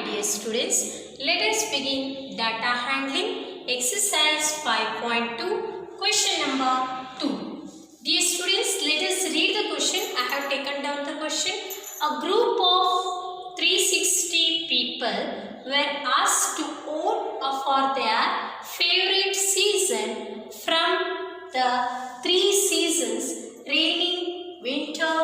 dear students, let us begin data handling exercise 5.2 question number 2. Dear students, let us read the question. I have taken down the question. A group of 360 people were asked to vote for their favorite season from the 3 seasons: rainy, winter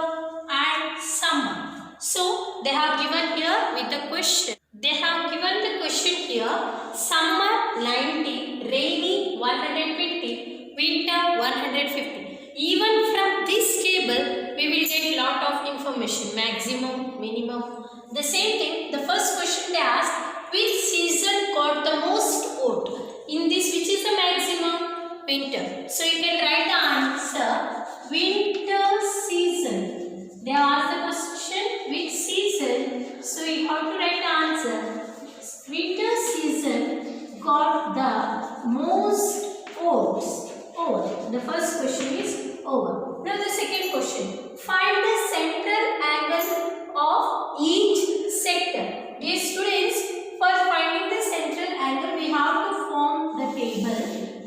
and summer. So they have given here with the question. They have given the question here: summer 90, rainy 120, winter 150. Even from this table, we will get lot of information: maximum, minimum. The same thing. The first question they asked: which season got the most vote? In this, which is the maximum? Winter. So you can write the answer: winter season. They asked the question which season, so you have to write the answer. Winter season got the most votes. Over. The first question is over. Now the second question. Find the central angle of each sector. Dear students, for finding the central angle, we have to form the table.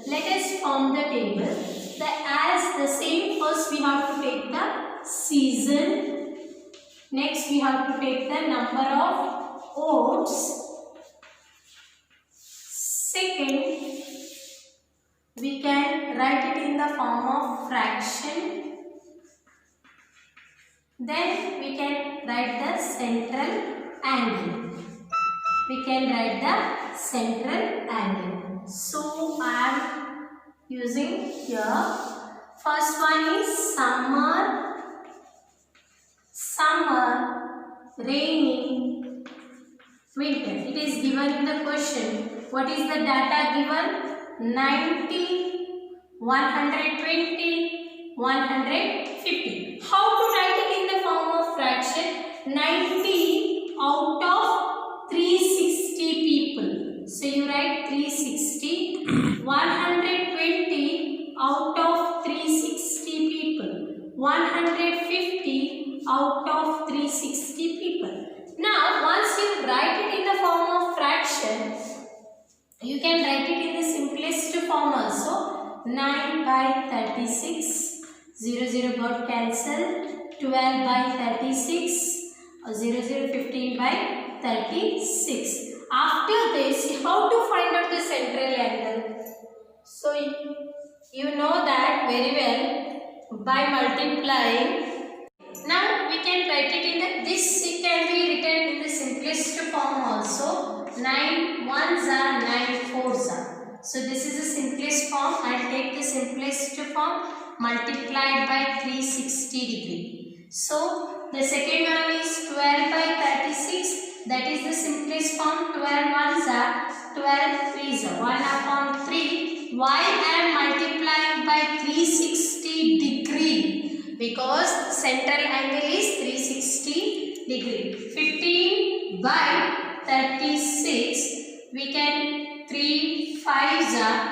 Let us form the table. As the same, first we have to take the season. Next we have to take the number of votes. Second, we can write it in the form of fraction. Then we can write the central angle. We can write the central angle. So I am using here. First one is summer, rainy, winter. It is given in the question. What is the data given? 90, 120, 150. How to write it in the form of fraction? 90 out of 360 people. So you write 360. 120 out of 360 people. 150 out of 360 people. Now, once you write it in the form of fraction, you can write it in the simplest form also. 9 by 36, 0 got cancelled. 12 by 36, 15 by 36. After this, how to find out the central angle? So you know that very well by multiplying. Now we can write it in the, this can be written in the simplest form also. 9 ones are 9 fours are. So this is the simplest form. I will take the simplest form multiplied by 360 degree. So the second one is 12 by 36. That is the simplest form. 12 ones are 12 threes are 1 upon 3. Why I am multiplying by 360 degree? Because central angle is 360 degree. 15 by 36. We can 3 5s are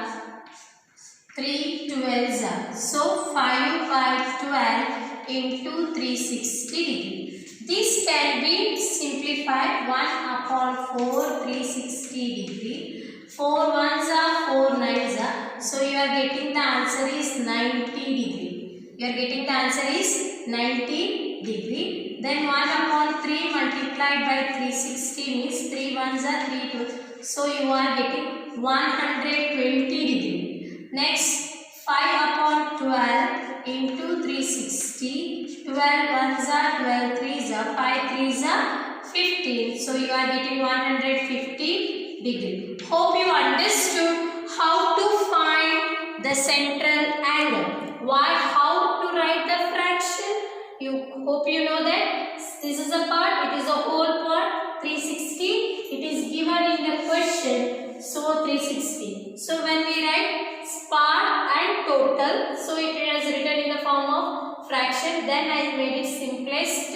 3 12s are. So 5 by 12 into 360 degree. This can be simplified. 1 upon 4 360 degree. 4 ones are 4 nines are. So you are getting the answer is 90 degree. You are getting the answer is 90 degree. Then 1 upon 3 multiplied by 360 means 3 ones are 3 2. So you are getting 120 degree. Next 5 upon 12 into 360. 12 ones are 12 threes are 5 threes are 15. So you are getting 150 degree. Hope you understood how to find the central angle. How to write the fraction? Hope you know that this is a part, it is a whole part, 360. It is given in the question, so 360. So when we write part and total, so it is written in the form of fraction. Then I made it simplest.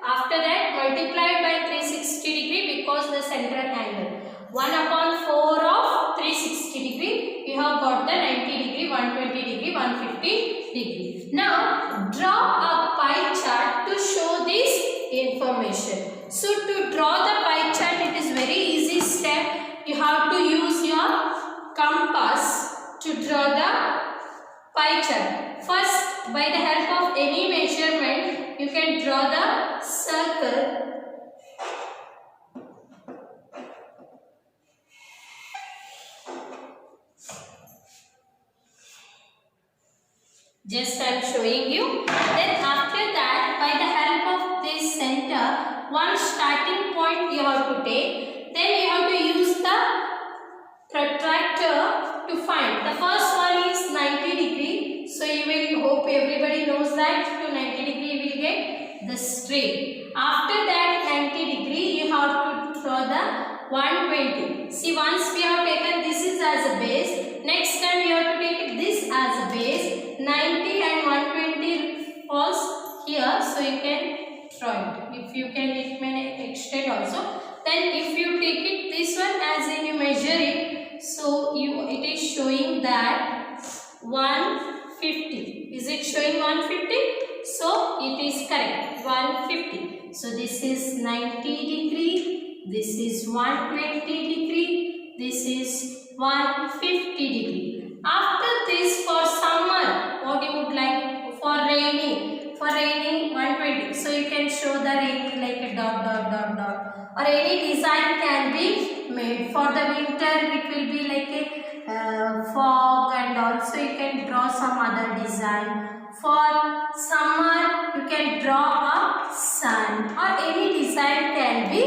After that, multiplied by 360 degree because the central angle. 1 upon 4 of 360 degree, you have got the 90 degree, 120 degree, 150 degree. Now, draw a pie chart to show this information. So, to draw the pie chart, it is very Just I am showing you. Then after that, by the help of this center, one starting point you have to take. Then you have to use the protractor to find. The first one is 90 degree. So you will hope everybody knows that to 90 degree you will get the straight. After that 90 degree you have to draw the 120. See, once we have taken this is as a base, next time you have to take this as a base. 90 and 120 falls here, so you can draw it. If you can, it may extend also. Then if you take it this one as in you measure it, so it is showing that 150. Is it showing 150? So it is correct, 150. So this is 90 degree, this is 120 degree, this is 150 degree. After this, for summer, what you would like? For rainy 120. So you can show the rainy like a dot dot dot dot, or any design can be made. For the winter it will be like a fog, and also you can draw some other design. For summer you can draw a sun, or any design can be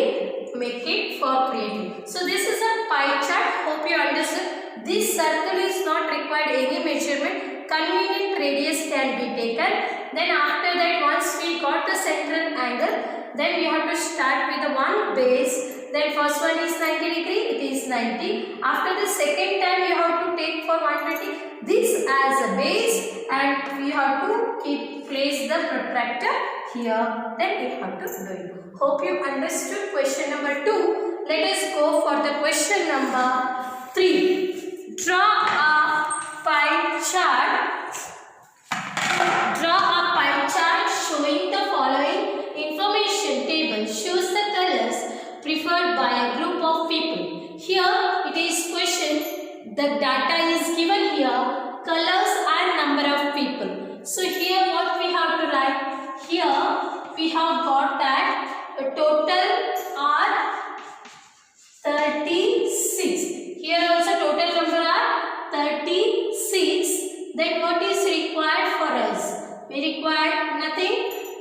make it for creating. So this is a pie chart. Hope you understood. This circle is not required any measurement. Convenient radius can be taken. Then after that, once we got the central angle, then we have to start with the one base. Then first one is 90 degree, it is 90. After the second time you have to take for 120 this as a base, and we have to place the protractor here. Then we have to do it. Hope you understood question number 2. Let us go for the question number 3. Draw a pie chart. Draw a pie chart showing the following information table. Shows the colors preferred by a group of people. Here it is question. The data is given here. Colors and number of people. So here what we have to write? Here we have got that the total are 36. Here also total number are 36. Then what is required for us? We require nothing.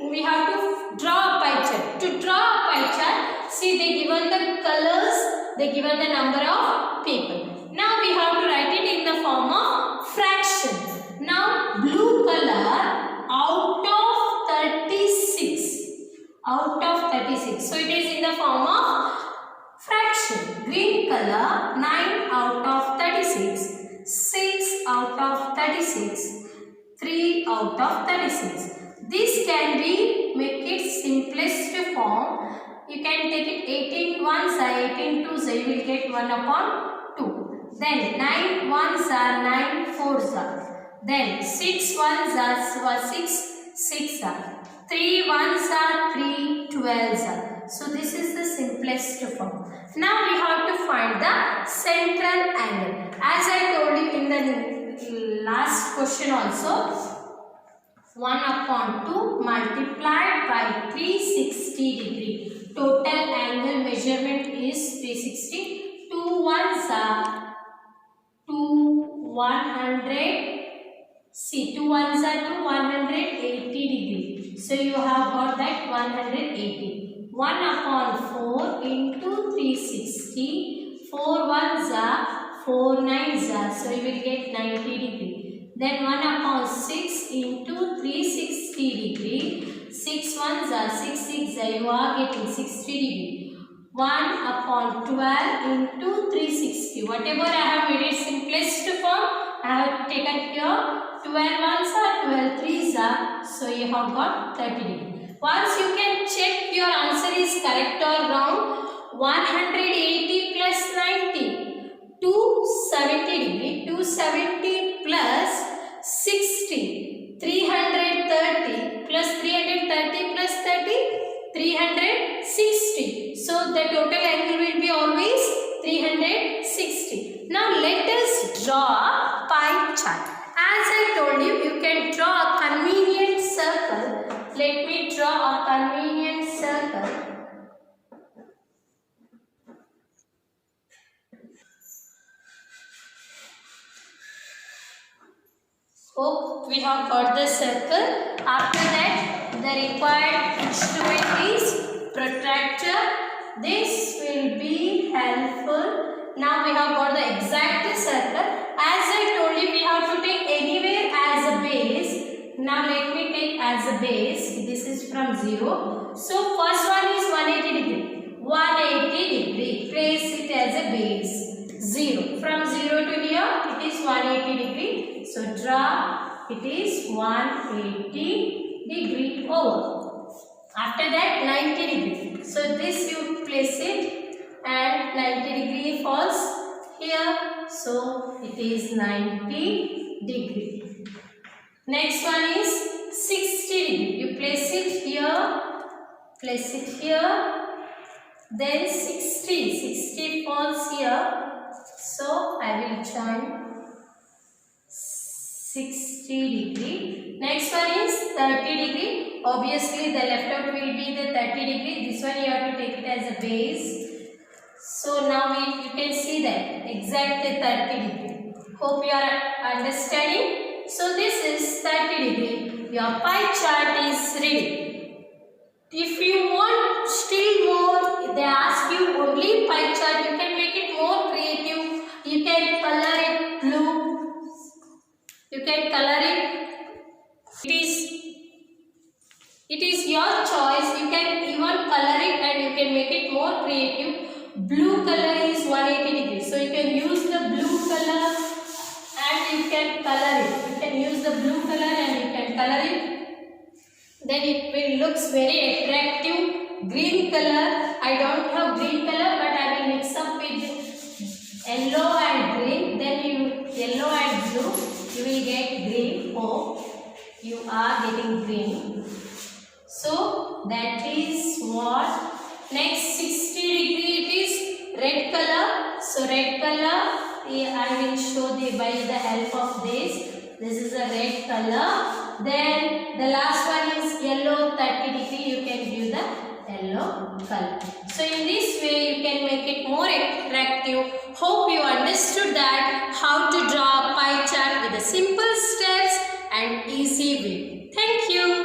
We have to draw a pie chart. To draw a pie chart, see they given the colors, they given the number of people. Now we have to write it in the form of fraction. Now blue color out of 36. Out of 36. So it is in the form of fraction. Green color 9 out of 36. 6 out of 36, 3 out of 36. This can be make it simplest form. You can take it 18 ones are 18 twos, you will get 1 upon 2. Then 9 ones are 9 fours are. Then 6 ones are 6 are. 3 ones are 3 12s are. So this is the simplest form. Now we have to find the central angle. As I told you in the last question also, 1 upon 2 multiplied by 360 degree. Total angle measurement is 360. 2 ones are 100. See, 2 ones are 180 degree. So you have got that 180. 1 upon 4 into 360. 4 ones are 4 nines are. So you will get 90 degree. Then 1 upon 6 into 360 degree. 6 ones are 6 6 are. You are getting 60 degree. 1 upon 12 into 360. Whatever I have made it simplest form, I have taken here. 12 ones are 12 threes are. So you have got 30 degree. Once you can check your answer is correct or wrong. 180 plus 90. 270 degree. 270 plus 60. 330 plus 330 plus 30. 360. So the total angle will be always 360. Now let us draw a pie chart. As I told you, you can draw a convenient circle. Let me draw a convenient circle. Hope we have got the circle. After that, the required instrument is protractor. This will be helpful. Now we have got the exact circle. As I told you, we have to take anywhere as a base. Now let me take as a base. This is from 0. So first one is 180 degree. 180 degree. Place it as a base. 0. From 0 to here, it is 180 degree. So draw. It is 180 degree over. After that, 90 degree. So this you place it. And 90 degree falls here, so it is 90 degree. Next one is 60 degree. You place it here, then 60 falls here, so I will join 60 degree. Next one is 30 degree. Obviously the left out will be the 30 degree. This one you have to take it as a base. So now you can see that exactly 30 degree. Hope you are understanding. So this is 30 degree. Your pie chart is ready. If you want still more, they ask you only pie chart. You can make it more creative. You can color it blue. You can color it. It is your choice. You can even color it and you can make it more creative. Blue color is 180 degrees. So you can use the blue color and you can color it. You can use the blue color and you can color it. Then it will looks very attractive. Green color. I don't have green color, but I will mix up with yellow and green. Then yellow and blue. You will get green. Oh, you are getting green. So that is what. Next 60 degree it is red color. So red color I will show by the help of this. This is a red color. Then the last one is yellow 30 degree. You can give the yellow color. So in this way you can make it more attractive. Hope you understood that how to draw a pie chart with the simple steps and easy way. Thank you.